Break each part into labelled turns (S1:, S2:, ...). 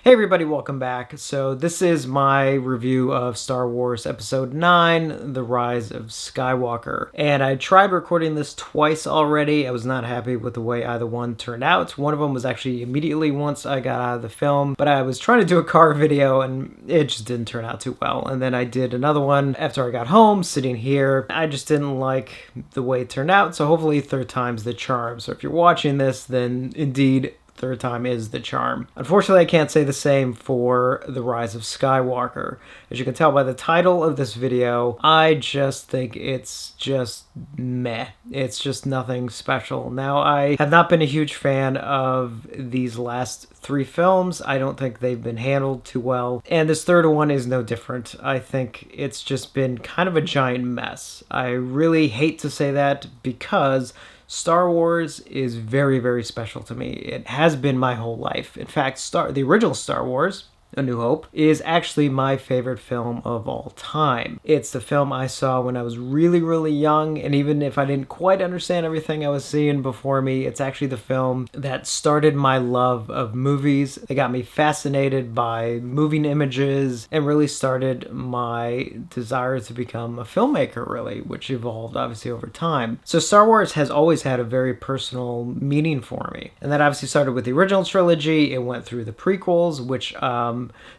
S1: Hey everybody, welcome back. So this is my review of Star Wars Episode 9, The Rise of Skywalker. And I tried recording this twice already. I was not happy with the way either one turned out. One of them was actually immediately once I got out of the film, but I was trying to do a car video and it just didn't turn out too well. And then I did another one after I got home, sitting here. I just didn't like the way it turned out, so hopefully third time's the charm. So if you're watching this, then indeed third time is the charm. Unfortunately, I can't say the same for The Rise of Skywalker. As you can tell by the title of this video, I just think it's just meh. It's just nothing special. Now, I have not been a huge fan of these last three films. I don't think they've been handled too well. And this third one is no different. I think it's just been kind of a giant mess. I really hate to say that because Star Wars is very, very special to me. It has been my whole life. In fact, the original Star Wars, A New Hope, is actually my favorite film of all time. It's the film I saw when I was really, really young, and even if I didn't quite understand everything I was seeing before me, it's actually the film that started my love of movies. It got me fascinated by moving images and really started my desire to become a filmmaker, really, which evolved obviously over time. So Star Wars has always had a very personal meaning for me. And that obviously started with the original trilogy. It went through the prequels, which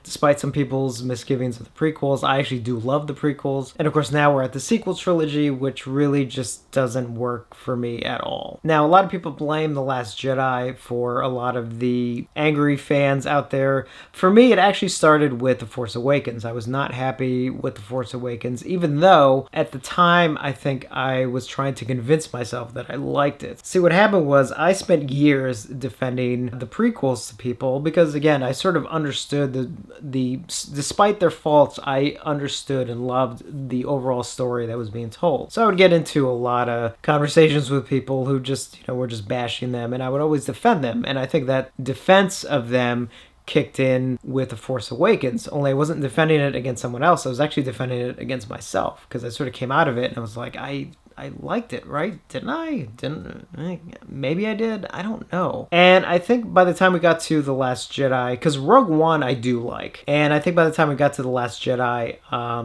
S1: despite some people's misgivings of the prequels, I actually do love the prequels. And of course now we're at the sequel trilogy, which really just doesn't work for me at all. Now, a lot of people blame The Last Jedi for a lot of the angry fans out there. For me, it actually started with The Force Awakens. I was not happy with The Force Awakens, even though at the time I think I was trying to convince myself that I liked it. See, what happened was I spent years defending the prequels to people because, again, I sort of understood despite their faults, I understood and loved the overall story that was being told. So I would get into a lot of conversations with people who just, were just bashing them, and I would always defend them. And I think that defense of them kicked in with The Force Awakens, only I wasn't defending it against someone else. I was actually defending it against myself because I sort of came out of it and I was like, I liked it, right? Didn't I? Maybe I did. I don't know. And I think by the time we got to The Last Jedi, because Rogue One I do like, and I think by the time we got to The Last Jedi,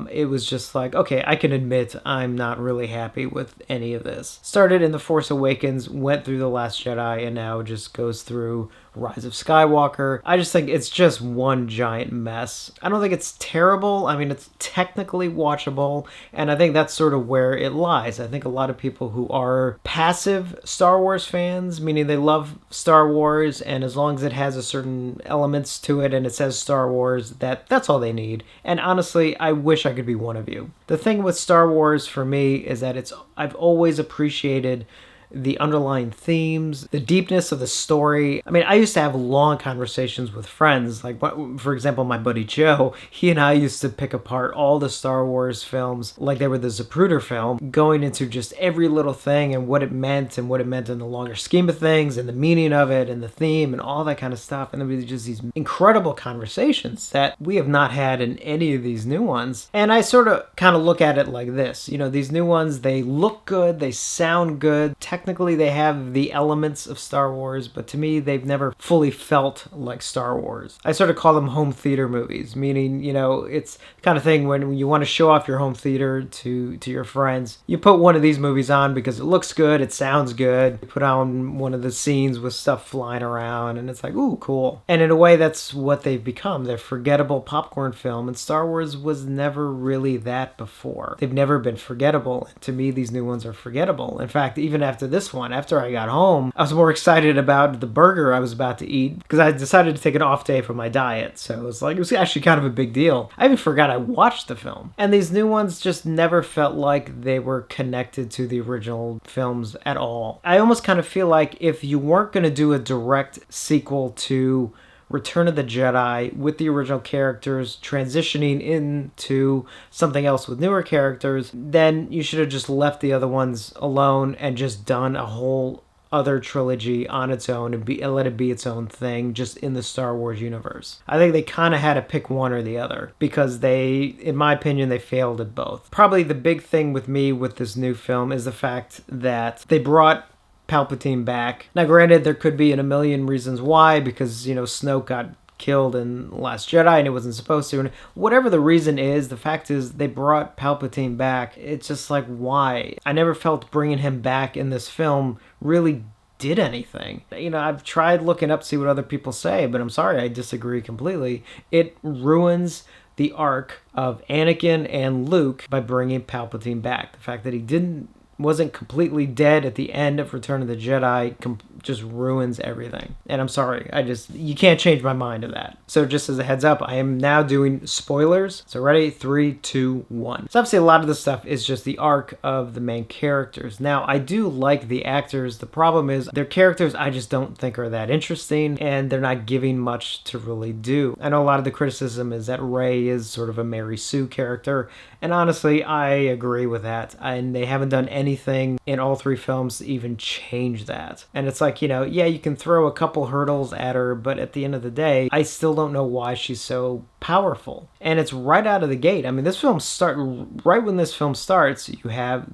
S1: it was just like, okay, I can admit I'm not really happy with any of this. Started in The Force Awakens, went through The Last Jedi, and now just goes through Rise of Skywalker. I just think it's just one giant mess. I don't think it's terrible. I mean, it's technically watchable, and I think that's sort of where it lies. I think a lot of people who are passive Star Wars fans, meaning they love Star Wars, and as long as it has a certain elements to it and it says Star Wars, that's all they need. And honestly, I wish I could be one of you. The thing with Star Wars for me is that I've always appreciated the underlying themes, the deepness of the story. I mean, I used to have long conversations with friends. Like, for example, my buddy Joe, he and I used to pick apart all the Star Wars films like they were the Zapruder film, going into just every little thing and what it meant in the longer scheme of things and the meaning of it and the theme and all that kind of stuff. And there were just these incredible conversations that we have not had in any of these new ones. And I sort of kind of look at it like this. These new ones, they look good, they sound good. Technically, they have the elements of Star Wars, but to me, they've never fully felt like Star Wars. I sort of call them home theater movies, meaning, it's the kind of thing when you want to show off your home theater to your friends. You put one of these movies on because it looks good, it sounds good. You put on one of the scenes with stuff flying around, and it's like, ooh, cool. And in a way, that's what they've become. They're forgettable popcorn film, and Star Wars was never really that before. They've never been forgettable. To me, these new ones are forgettable. In fact, even after this one, after I got home, I was more excited about the burger I was about to eat because I decided to take an off day from my diet. So it was actually kind of a big deal. I even forgot I watched the film. And these new ones just never felt like they were connected to the original films at all. I almost kind of feel like if you weren't going to do a direct sequel to Return of the Jedi with the original characters transitioning into something else with newer characters, then you should have just left the other ones alone and just done a whole other trilogy on its own and let it be its own thing just in the Star Wars universe. I think they kind of had to pick one or the other because in my opinion, they failed at both. Probably the big thing with me with this new film is the fact that they brought Palpatine back. Now, granted, there could be a million reasons why, because, Snoke got killed in Last Jedi and it wasn't supposed to. And whatever the reason is, the fact is they brought Palpatine back. It's just like, why? I never felt bringing him back in this film really did anything. You know, I've tried looking up to see what other people say, but I'm sorry, I disagree completely. It ruins the arc of Anakin and Luke by bringing Palpatine back. The fact that he wasn't completely dead at the end of Return of the Jedi just ruins everything. And I'm sorry, you can't change my mind of that. So just as a heads up, I am now doing spoilers. So ready? 3, 2, 1. So obviously a lot of this stuff is just the arc of the main characters. Now, I do like the actors. The problem is their characters I just don't think are that interesting, and they're not giving much to really do. I know a lot of the criticism is that Rey is sort of a Mary Sue character, and honestly, I agree with that. And they haven't done anything in all 3 films to even change that. And it's like, you know, yeah, you can throw a couple hurdles at her, but at the end of the day, I still don't know why she's so powerful. And it's right out of the gate. I mean, right when this film starts,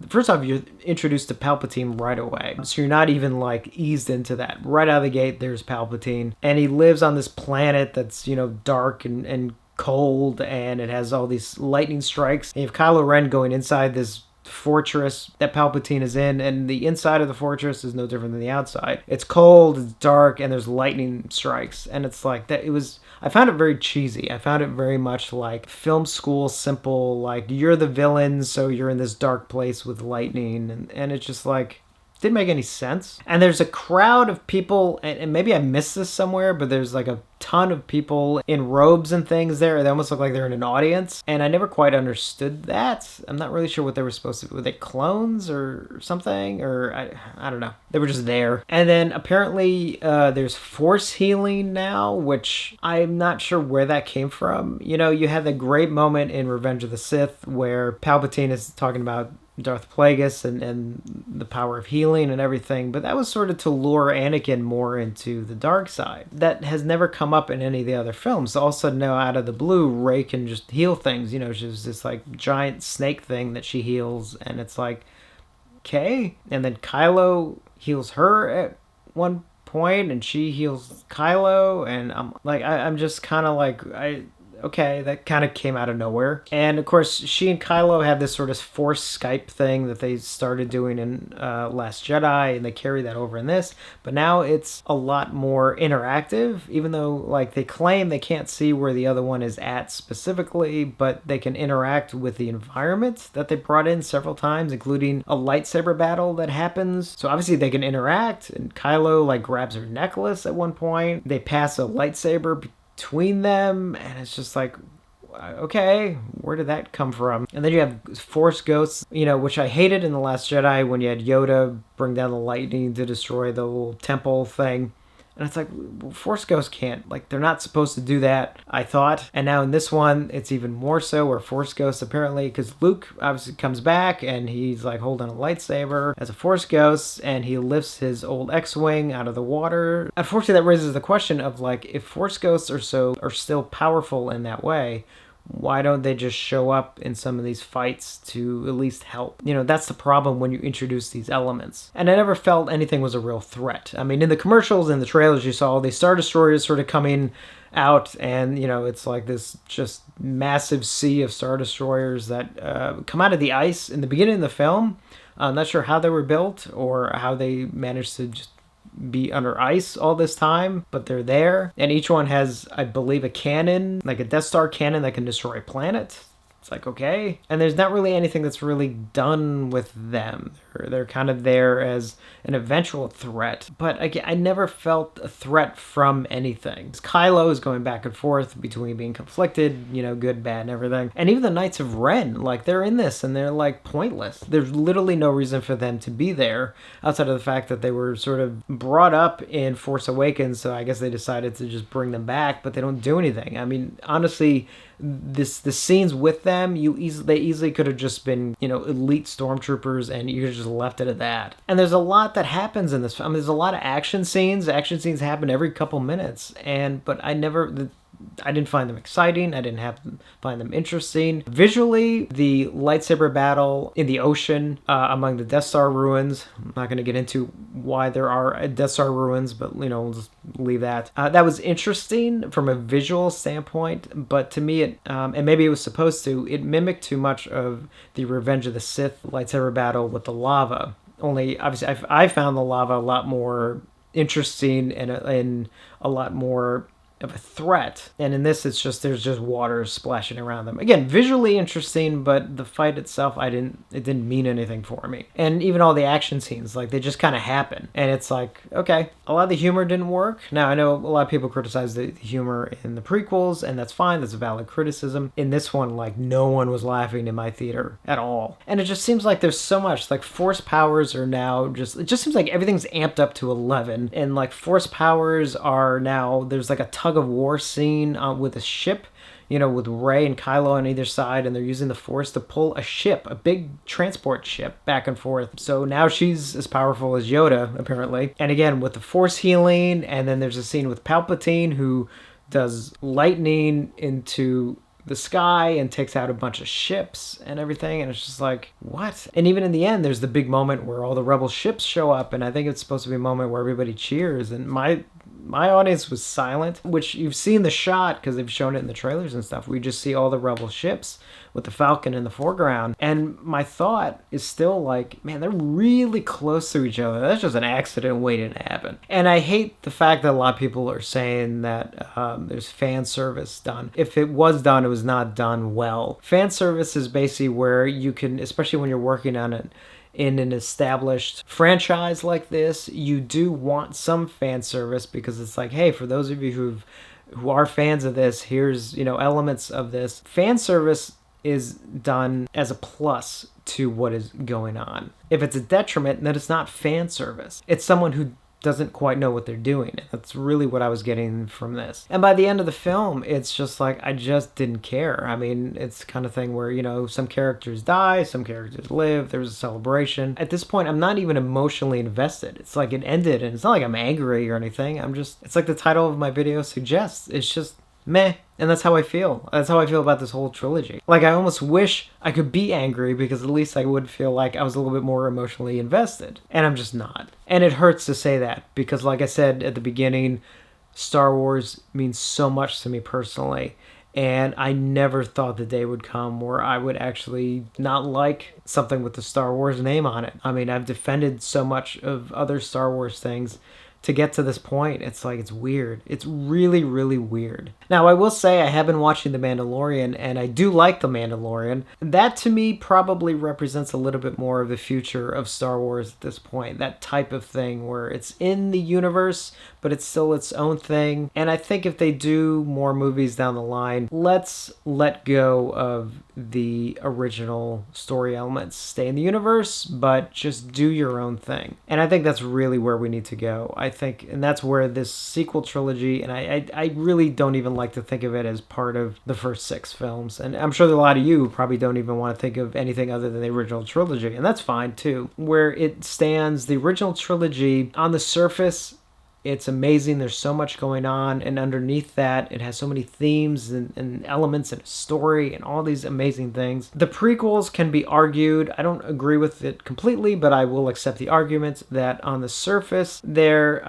S1: first off, you're introduced to Palpatine right away. So you're not even like eased into that. Right out of the gate, there's Palpatine. And he lives on this planet that's, you know, dark and cold, and it has all these lightning strikes. And you have Kylo Ren going inside this fortress that Palpatine is in, and the inside of the fortress is no different than the outside. It's cold, it's dark, and there's lightning strikes. And it's like that. I found it very cheesy. I found it very much like film school, simple, like you're the villain, so you're in this dark place with lightning, and it's just like, didn't make any sense. And there's a crowd of people, and maybe I missed this somewhere, but there's like a ton of people in robes and things there. They almost look like they're in an audience, and I never quite understood that. I'm not really sure what they were supposed to be. Were they clones or something? Or I don't know. They were just there. And then apparently there's force healing now, which I'm not sure where that came from. You know, you had the great moment in Revenge of the Sith where Palpatine is talking about Darth Plagueis and the power of healing and everything, but that was sort of to lure Anakin more into the dark side. That has never come up in any of the other films. All of a sudden now, out of the blue, Rey can just heal things. You know, she's this like giant snake thing that she heals, and it's like, okay. And then Kylo heals her at one point, and she heals Kylo, and I'm just kind of like, okay, that kind of came out of nowhere. And of course, she and Kylo have this sort of forced Skype thing that they started doing in Last Jedi, and they carry that over in this. But now it's a lot more interactive, even though like they claim they can't see where the other one is at specifically, but they can interact with the environment that they brought in several times, including a lightsaber battle that happens. So obviously they can interact, and Kylo like grabs her necklace at one point. They pass a lightsaber between them, and it's just like, okay, where did that come from? And then you have Force Ghosts, you know, which I hated in The Last Jedi when you had Yoda bring down the lightning to destroy the little temple thing. And it's like, Force Ghosts can't, like, they're not supposed to do that, I thought. And now in this one, it's even more so, where Force Ghosts apparently, because Luke obviously comes back and he's like holding a lightsaber as a Force Ghost, and he lifts his old X-Wing out of the water. Unfortunately, that raises the question of like, if Force Ghosts are still powerful in that way, why don't they just show up in some of these fights to at least help? You know, that's the problem when you introduce these elements. And I never felt anything was a real threat. I mean, in the commercials and the trailers you saw, the Star Destroyers sort of coming out, and, you know, it's like this just massive sea of Star Destroyers that come out of the ice in the beginning of the film. I'm not sure how they were built or how they managed to just be under ice all this time, but they're there. And each one has, I believe, a cannon, like a Death Star cannon that can destroy a planet. It's like, okay. And there's not really anything that's really done with them. They're kind of there as an eventual threat. But again, I never felt a threat from anything. Kylo is going back and forth between being conflicted, you know, good, bad, and everything. And even the Knights of Ren, like, they're in this and they're like pointless. There's literally no reason for them to be there outside of the fact that they were sort of brought up in Force Awakens. So I guess they decided to just bring them back, but they don't do anything. I mean, honestly, the scenes with them, they easily could have just been, you know, elite stormtroopers, and you could have just left it at that. And there's a lot that happens in this. I mean, there's a lot of action scenes. Action scenes happen every couple minutes, but I didn't find them exciting. I didn't find them interesting. Visually, the lightsaber battle in the ocean among the Death Star ruins. I'm not going to get into why there are Death Star ruins, but we'll just leave that. That was interesting from a visual standpoint, but to me, and maybe it was supposed to, it mimicked too much of the Revenge of the Sith lightsaber battle with the lava. Only, obviously, I found the lava a lot more interesting and a lot more of a threat. And in this, there's just water splashing around them. Again, visually interesting, but the fight itself, it didn't mean anything for me. And even all the action scenes, like, they just kind of happen. And it's like, okay, a lot of the humor didn't work. Now, I know a lot of people criticize the humor in the prequels, and that's fine. That's a valid criticism. In this one, like, no one was laughing in my theater at all. And it just seems like there's so much, like, force powers are now it just seems like everything's amped up to 11. And, like, force powers are now, there's like a tug of war scene with a ship, with Rey and Kylo on either side, and they're using the Force to pull a big transport ship back and forth. So now she's as powerful as Yoda, apparently. And again, with the Force healing, and then there's a scene with Palpatine who does lightning into the sky and takes out a bunch of ships and everything, and it's just like, what? And even in the end, there's the big moment where all the rebel ships show up, and I think it's supposed to be a moment where everybody cheers, and my audience was silent, which you've seen the shot because they've shown it in the trailers and stuff. We just see all the rebel ships with the Falcon in the foreground. And my thought is still like, man, they're really close to each other. That's just an accident waiting to happen. And I hate the fact that a lot of people are saying that there's fan service done. If it was done, it was not done well. Fan service is basically where you can, especially when you're working on it, in an established franchise like this, you do want some fan service because it's like, hey, for those of you who are fans of this, here's, elements of this. Fan service is done as a plus to what is going on. If it's a detriment, then it's not fan service. It's someone who doesn't quite know what they're doing. That's really what I was getting from this. And by the end of the film, it's just like, I just didn't care. I mean, it's the kind of thing where, some characters die, some characters live, there's a celebration. At this point, I'm not even emotionally invested. It's like it ended, and it's not like I'm angry or anything. It's like the title of my video suggests. It's just meh. And that's how I feel. That's how I feel about this whole trilogy. Like, I almost wish I could be angry because at least I would feel like I was a little bit more emotionally invested. And I'm just not. And it hurts to say that because, like I said at the beginning, Star Wars means so much to me personally. And I never thought the day would come where I would actually not like something with the Star Wars name on it. I mean, I've defended so much of other Star Wars things. To get to this point, it's like, it's weird. It's really, really weird. Now, I will say I have been watching The Mandalorian, and I do like The Mandalorian. That, to me, probably represents a little bit more of the future of Star Wars at this point. That type of thing where it's in the universe, but it's still its own thing. And I think if they do more movies down the line, let's let go of the original story elements. Stay in the universe, but just do your own thing. And I think that's really where we need to go. I think, and that's where this sequel trilogy, and I really don't even like to think of it as part of the first 6 films. And I'm sure that a lot of you probably don't even want to think of anything other than the original trilogy, and that's fine too. Where it stands, the original trilogy, on the surface, it's amazing. There's so much going on. And underneath that, it has so many themes and elements and a story and all these amazing things. The prequels can be argued. I don't agree with it completely, but I will accept the argument that on the surface, they're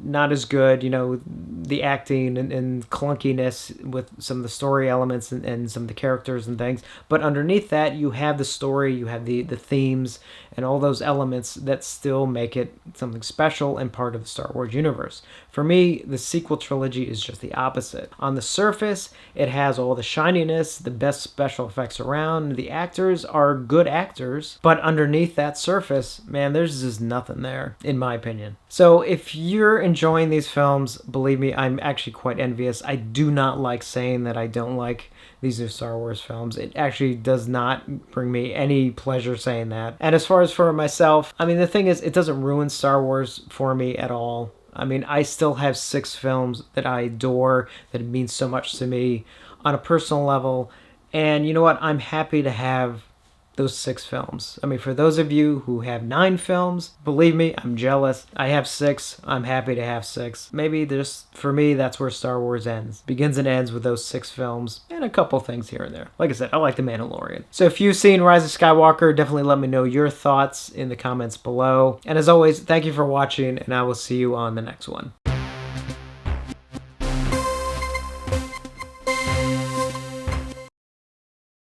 S1: not as good. The acting and clunkiness with some of the story elements and some of the characters and things. But underneath that, you have the story, you have the themes, and all those elements that still make it something special and part of the Star Wars universe. For me, the sequel trilogy is just the opposite. On the surface, it has all the shininess, the best special effects around. The actors are good actors, but underneath that surface, man, there's just nothing there, in my opinion. So if you're enjoying these films, believe me, I'm actually quite envious. I do not like saying that I don't like these new Star Wars films. It actually does not bring me any pleasure saying that. And as far as for myself, I mean, the thing is, it doesn't ruin Star Wars for me at all. I mean, I still have 6 films that I adore, that mean so much to me on a personal level. And you know what? I'm happy to have those 6 films. I mean, for those of you who have 9 films, believe me, I'm jealous. I have 6. I'm happy to have 6. Maybe just for me, that's where Star Wars ends. Begins and ends with those 6 films and a couple things here and there. Like I said, I like The Mandalorian. So if you've seen Rise of Skywalker, definitely let me know your thoughts in the comments below. And as always, thank you for watching, and I will see you on the next one.